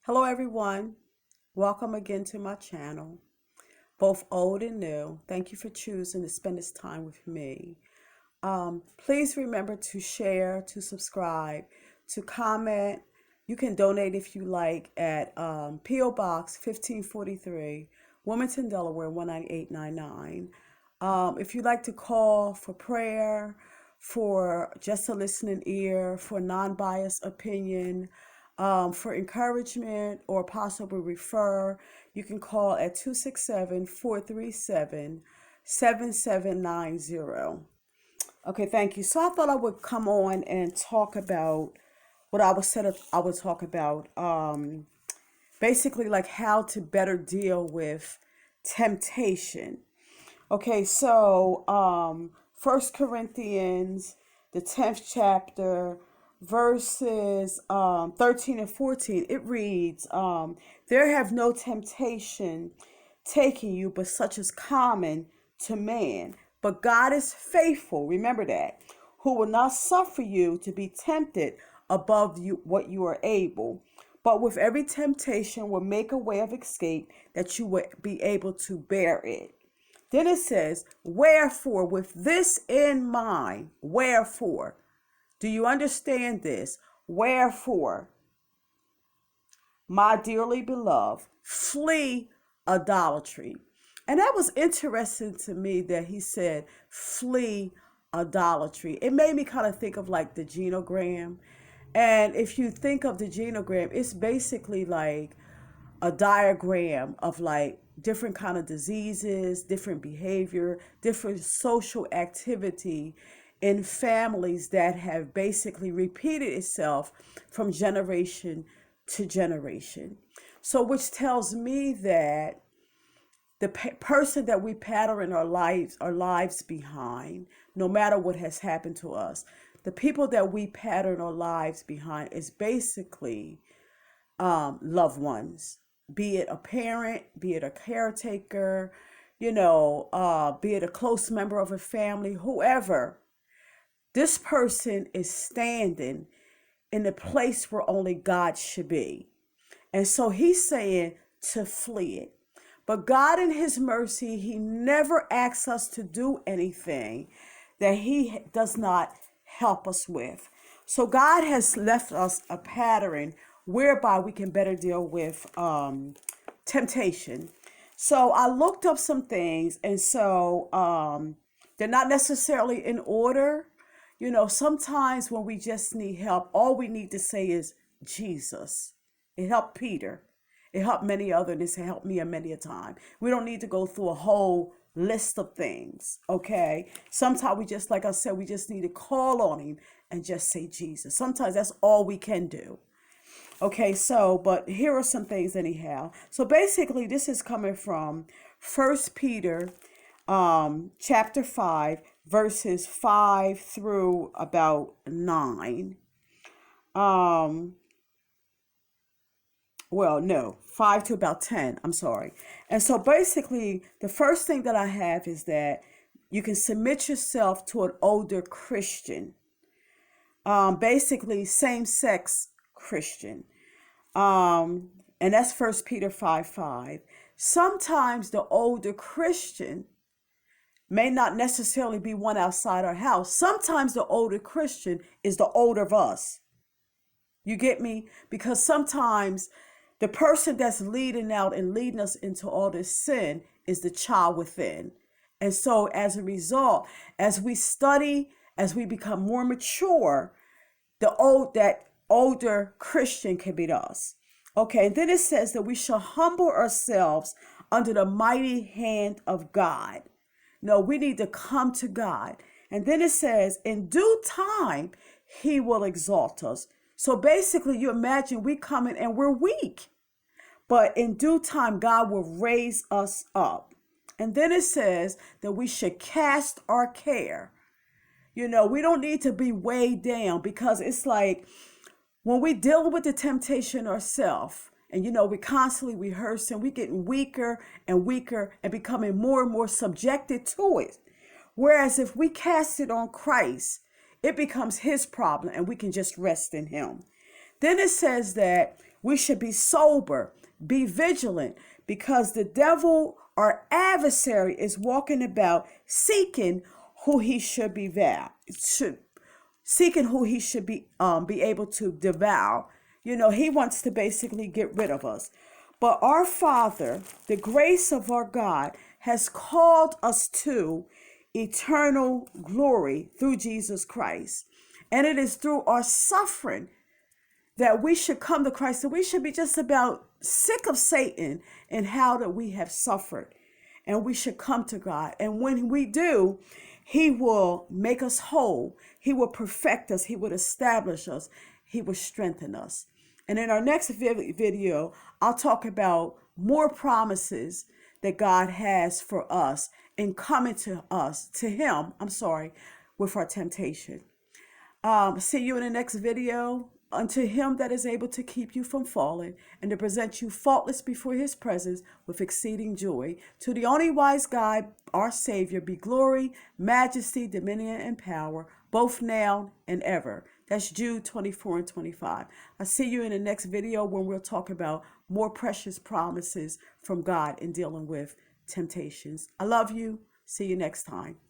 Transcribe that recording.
Hello everyone, welcome again to my channel, both old and new. Thank you for choosing to spend this time with me. Please remember to share, to subscribe, to comment. You can donate if you like at P.O. Box 1543, Wilmington, Delaware 19899. If you'd like to call for prayer, for just a listening ear, for non-biased opinion, for encouragement or possible refer, you can call at 267-437-7790. Okay, thank you. So I thought I would come on and talk about what I would talk about. Basically like how to better deal with temptation. Okay, so 1 Corinthians, the 10th chapter, verses 13 and 14, it reads, there have no temptation taking you, but such is common to man. But God is faithful, remember that, who will not suffer you to be tempted above you what you are able, but with every temptation will make a way of escape that you will be able to bear it. Then it says, wherefore, with this in mind, wherefore, do you understand this? Wherefore, my dearly beloved, flee idolatry. And that was interesting to me that he said, flee idolatry. It made me kind of think of like the genogram. And if you think of the genogram, it's basically like a diagram of like different kind of diseases, different behavior, different social activity in families that have basically repeated itself from generation to generation. So which tells me that the person that we pattern our lives behind, no matter what has happened to us, the people that we pattern our lives behind is basically loved ones, be it a parent, be it a caretaker, be it a close member of a family, whoever. This person is standing in the place where only God should be. And so he's saying to flee it. But God in his mercy, he never asks us to do anything that he does not help us with. So God has left us a pattern whereby we can better deal with temptation. So I looked up some things, and so they're not necessarily in order. Sometimes when we just need help, all we need to say is Jesus. It helped Peter. It helped many others. It helped me a many a time. We don't need to go through a whole list of things, okay? Sometimes we just, like I said, we just need to call on him and just say Jesus. Sometimes that's all we can do. Okay, so, but here are some things anyhow. So basically, this is coming from 1 Peter chapter 5, verses 5 through about 9. Well, no, 5 to about 10. I'm sorry. And so basically, the first thing that I have is that you can submit yourself to an older Christian, basically same-sex Christian. And that's 1 Peter 5:5. Sometimes the older Christian may not necessarily be one outside our house. Sometimes the older Christian is the older of us. You get me? Because sometimes the person that's leading out and leading us into all this sin is the child within. And so as a result, as we study, as we become more mature, that older Christian can be us. Okay, and then it says that we shall humble ourselves under the mighty hand of God. No, we need to come to God. And then it says, in due time, he will exalt us. So basically, you imagine we coming and we're weak. But in due time, God will raise us up. And then it says that we should cast our care. We don't need to be weighed down, because it's like when we deal with the temptation ourselves, and we're constantly rehearsing, we're getting weaker and weaker and becoming more and more subjected to it. Whereas if we cast it on Christ, it becomes his problem and we can just rest in him. Then it says that We should be sober, be vigilant, because the devil, our adversary, is walking about seeking who he should be seeking who he should be able to devour. He wants to basically get rid of us. But our Father, the grace of our God, has called us to eternal glory through Jesus Christ. And it is through our suffering that we should come to Christ, and we should be just about sick of Satan and how that we have suffered. And we should come to God. And when we do, he will make us whole. He will perfect us. He will establish us. He will strengthen us. And in our next video, I'll talk about more promises that God has for us in coming to him, with our temptation. See you in the next video. Unto him that is able to keep you from falling and to present you faultless before his presence with exceeding joy. To the only wise God, our Savior, be glory, majesty, dominion, and power, both now and ever. That's Jude 24 and 25. I'll see you in the next video when we'll talk about more precious promises from God in dealing with temptations. I love you. See you next time.